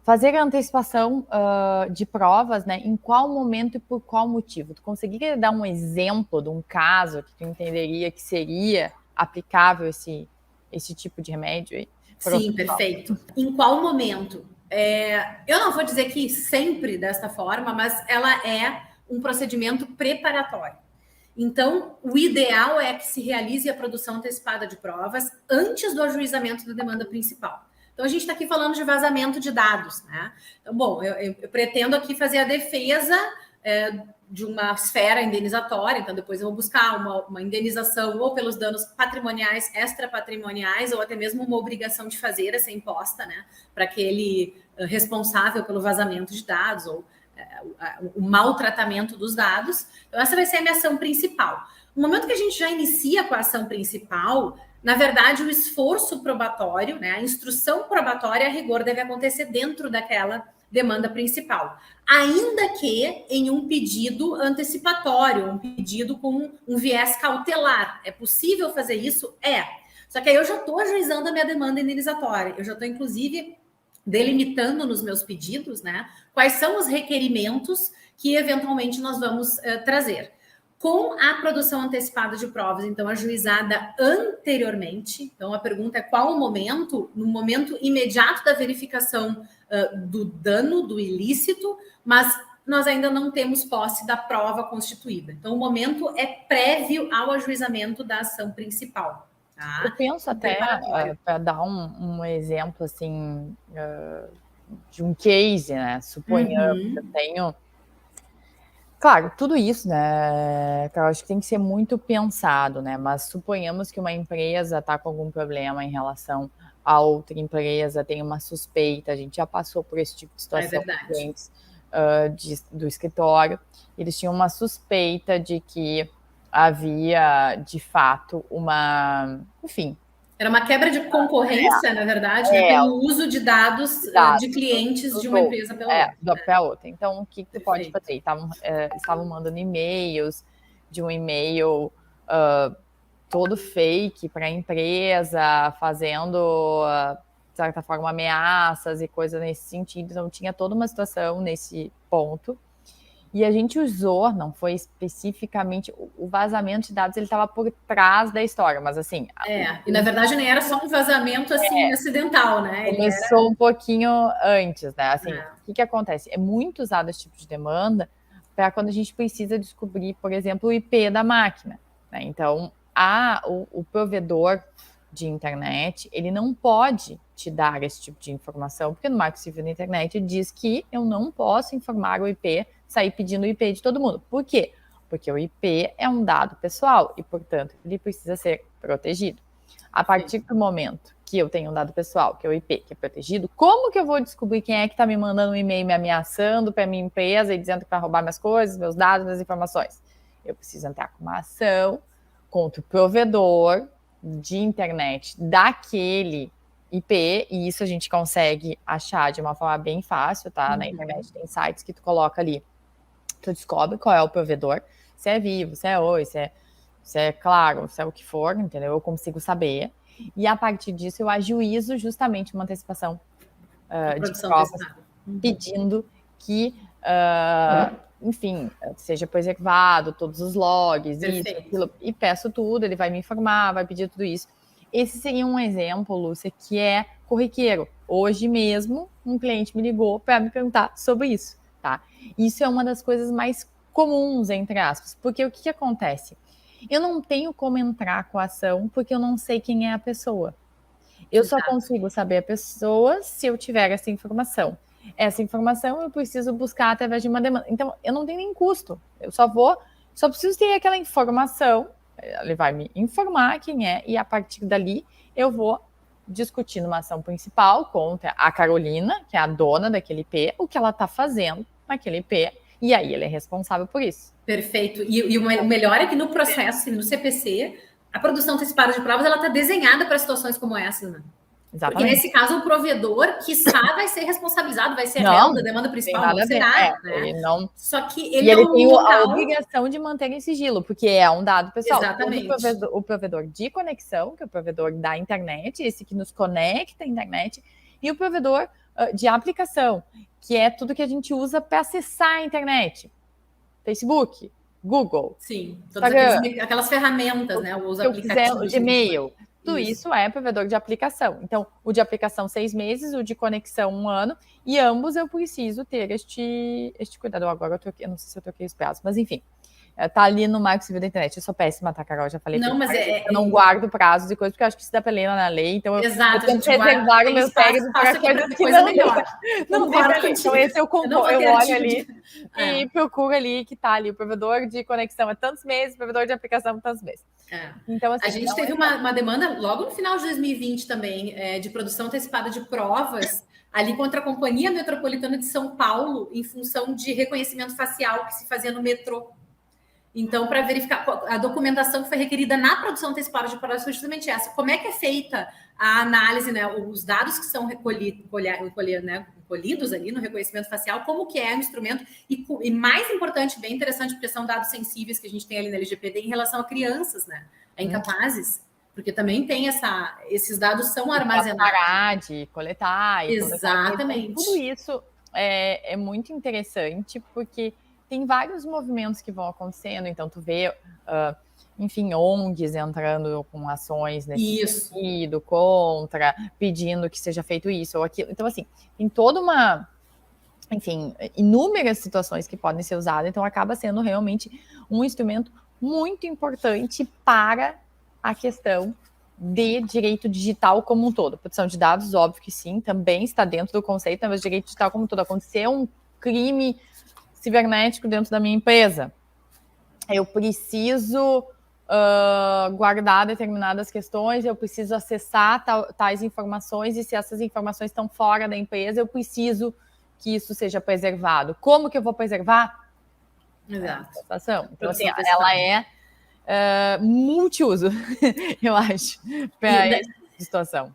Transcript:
fazer a antecipação de provas, né? Em qual momento e por qual motivo? Tu conseguiria dar um exemplo de um caso que tu entenderia que seria aplicável esse tipo de remédio aí? Sim, perfeito. Em qual momento? Eu não vou dizer que sempre desta forma, mas ela é um procedimento preparatório. Então, o ideal é que se realize a produção antecipada de provas antes do ajuizamento da demanda principal. Então, a gente está aqui falando de vazamento de dados, né? Então, bom, eu pretendo aqui fazer a defesa de uma esfera indenizatória, então depois eu vou buscar uma indenização ou pelos danos patrimoniais, extrapatrimoniais, ou até mesmo uma obrigação de fazer a ser imposta, né, para aquele responsável pelo vazamento de dados ou o maltratamento dos dados. Então, essa vai ser a minha ação principal. No momento que a gente já inicia com a ação principal, na verdade, o esforço probatório, né, a instrução probatória, a rigor, deve acontecer dentro daquela demanda principal, ainda que em um pedido antecipatório, um pedido com um viés cautelar. É possível fazer isso? Só que aí eu já estou ajuizando a minha demanda indenizatória, eu já estou, inclusive, delimitando nos meus pedidos, né, quais são os requerimentos que eventualmente nós vamos trazer. Com a produção antecipada de provas, então, ajuizada anteriormente, então a pergunta é qual o momento? No momento imediato da verificação do dano, do ilícito, mas nós ainda não temos posse da prova constituída. Então, o momento é prévio ao ajuizamento da ação principal. Tá? Eu penso até, para dar um exemplo, assim, de um case, né? Suponhamos que eu tenho... Claro, tudo isso, né, eu acho que tem que ser muito pensado, né, mas suponhamos que uma empresa está com algum problema em relação a outra empresa, tem uma suspeita, a gente já passou por esse tipo de situação com clientes do escritório, eles tinham uma suspeita de que havia, de fato, enfim... Era uma quebra de concorrência, na verdade, né, pelo uso de dados de clientes de uma empresa pela outra. Então, o que tu pode fazer? Estavam mandando e-mails, de um e-mail todo fake para a empresa, fazendo, de certa forma, ameaças e coisas nesse sentido. Então, tinha toda uma situação nesse ponto. E a gente usou, não foi especificamente, o vazamento de dados, ele estava por trás da história, mas assim... E na verdade nem era só um vazamento, assim, acidental, né? Começou um pouquinho antes, né? Assim, o que acontece? É muito usado esse tipo de demanda para quando a gente precisa descobrir, por exemplo, o IP da máquina, né? Então, o provedor de internet, ele não pode te dar esse tipo de informação, porque no Marco Civil da Internet diz que eu não posso informar o IP, sair pedindo o IP de todo mundo. Por quê? Porque o IP é um dado pessoal e, portanto, ele precisa ser protegido. A partir do momento que eu tenho um dado pessoal, que é o IP, que é protegido, como que eu vou descobrir quem é que está me mandando um e-mail me ameaçando para minha empresa e dizendo que vai roubar minhas coisas, meus dados, minhas informações? Eu preciso entrar com uma ação contra o provedor de internet daquele IP, e isso a gente consegue achar de uma forma bem fácil, tá? Na internet tem sites que tu coloca ali, tu descobre qual é o provedor, se é Vivo, se é Oi, se é Claro, se é o que for, entendeu? Eu consigo saber, e a partir disso eu ajuizo justamente uma antecipação de provas, pedindo que, enfim, seja preservado todos os logs, isso, aquilo, e peço tudo, ele vai me informar, vai pedir tudo isso. Esse seria um exemplo, Lúcia, que é corriqueiro. Hoje mesmo, um cliente me ligou para me perguntar sobre isso, tá? Isso é uma das coisas mais comuns, entre aspas, porque o que acontece? Eu não tenho como entrar com a ação porque eu não sei quem é a pessoa. Eu só consigo saber a pessoa se eu tiver essa informação. Essa informação eu preciso buscar através de uma demanda. Então, eu não tenho nem custo. Eu só preciso ter aquela informação, ele vai me informar quem é, e a partir dali eu vou discutir numa ação principal contra a Carolina, que é a dona daquele IP, o que ela está fazendo naquele IP, e aí ele é responsável por isso. Perfeito. E o melhor é que no processo, no CPC, a produção antecipada de provas, ela está desenhada para situações como essas, né? Exatamente. Porque nesse caso o provedor, quiçá, vai ser responsabilizado, vai ser réu da demanda principal, não será, né? Só que ele tem a obrigação de manter em sigilo, porque é um dado pessoal. Exatamente. O provedor de conexão, que é o provedor da internet, esse que nos conecta à internet, e o provedor de aplicação, que é tudo que a gente usa para acessar a internet. Facebook, Google. Sim, todas aquelas ferramentas, né? Os aplicativos. O Gmail. Tudo isso é provedor de aplicação. Então, o de aplicação 6 meses, o de conexão 1 ano, e ambos eu preciso ter este cuidado. Agora eu não sei se eu troquei os prazos, mas enfim. Tá ali no Marco Civil da Internet. Eu sou péssima, tá, Carol? Já falei. Não, mas eu não guardo prazos e coisas, porque eu acho que isso dá pra ler na lei. Então, exato, eu tento reservar o meu cérebro para coisas que não melhor. Não tem pra ler. Então, esse eu olho ali e procuro ali que tá ali. O provedor de conexão é tantos meses, o provedor de aplicação é tantos meses. Então, assim, a gente teve uma demanda logo no final de 2020 também, de produção antecipada de provas ali contra a Companhia Metropolitana de São Paulo, em função de reconhecimento facial que se fazia no metrô. Então, para verificar a documentação que foi requerida na produção antecipada de provas foi justamente essa. Como é que é feita a análise, né? Os dados que são recolhidos ali no reconhecimento facial, como que é o instrumento, e mais importante, bem interessante, porque são dados sensíveis que a gente tem ali na LGPD em relação a crianças, né? Incapazes, porque também tem esses dados são armazenados. Parar de coletar. Exatamente. Tudo isso é muito interessante, porque tem vários movimentos que vão acontecendo, então tu vê, enfim, ONGs entrando com ações nesse sentido, contra, pedindo que seja feito isso ou aquilo. Então, assim, tem toda inúmeras situações que podem ser usadas, então acaba sendo realmente um instrumento muito importante para a questão de direito digital como um todo. Proteção de dados, óbvio que sim, também está dentro do conceito, mas direito digital como um todo. Aconteceu um crime cibernético dentro da minha empresa. Eu preciso guardar determinadas questões, eu preciso acessar tais informações, e se essas informações estão fora da empresa, eu preciso que isso seja preservado. Como que eu vou preservar? Exato. Então, assim, ela é multiuso, eu acho, para essa situação.